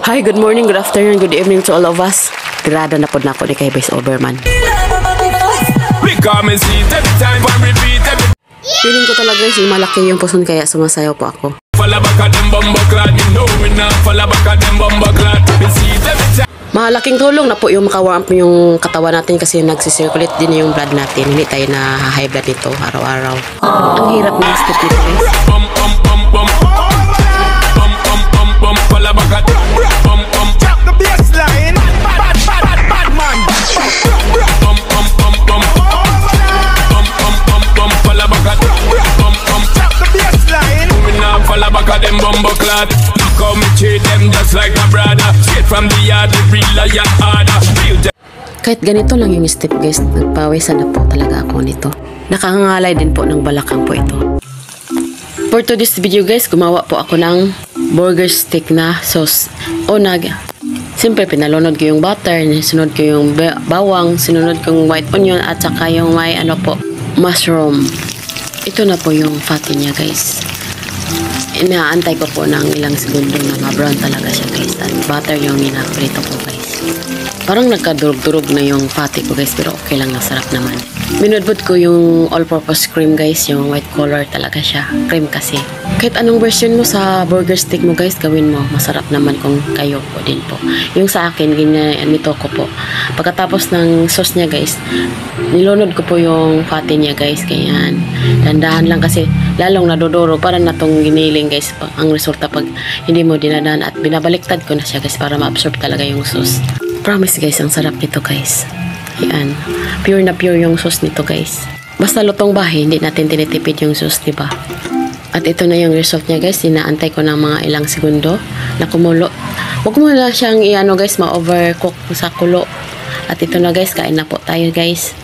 Hi, good morning, good afternoon, good evening to all of us. Grada na po na ako ni kay Vice Overman. Feeling ko talaga guys, malaki yung puson kaya sumasayaw po ako. Malaking tulong na po yung makawarm up yung katawan natin kasi nagsisirculate din yung blood natin. Hindi tayo na high blood dito araw-araw. Ang hirap ng step nito guys. Kahit ganito lang yung step guys, nagpawisan na po talaga ako nito. Nakangalay din po ng balakang po ito. For today's video guys, gumawa po ako ng burger stick na sauce. Siyempre pinalunod ko yung butter, sinunod ko yung bawang, sinunod ko yung white onion at saka yung may mushroom. Ito na po yung fatty niya guys. Inaantay ko po ng ilang segundo na ma-brown talaga siya guys. At butter yung inaprito ko guys. Parang nagkadurog-durog na yung fatty ko guys, pero okay lang, nasarap naman. Minudbud ko yung all-purpose cream guys, yung white color talaga siya. Cream kasi. Kahit anong version mo sa burger stick mo guys, gawin mo. Masarap naman kung kayo po din po. Yung sa akin, nito ko po. Pagkatapos ng sauce niya guys, nilunod ko po yung fatty niya guys. Kaya dandahan lang kasi lalong nadodoro. Parang natong giniling guys. Ang resulta pag hindi mo dinadaan at binabaliktad ko na siya guys para ma-absorb talaga yung sauce. Promise guys, ang sarap nito guys. Yan. Pure na pure yung sauce nito guys. Basta lutong bahay, hindi natin tinitipid yung sauce, diba? At ito na yung result niya guys. Inaantay ko ng mga ilang segundo na kumulo. Huwag mo na siyang guys, ma-overcook sa kulo. At ito na guys, kain na po tayo guys.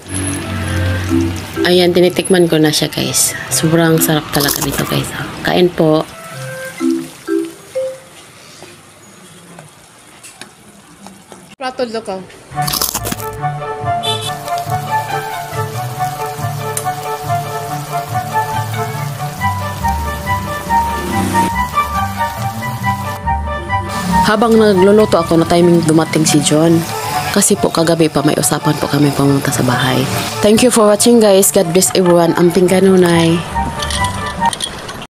Ayan, tinitikman ko na siya guys. Sobrang sarap talaga nito guys. Kain po. Plato ka. Habang nagluluto ako na timing dumating si John. Kasi po kagabi pa may usapan po kami pumunta sa bahay. Thank you for watching guys. God bless everyone. Amping kanunay.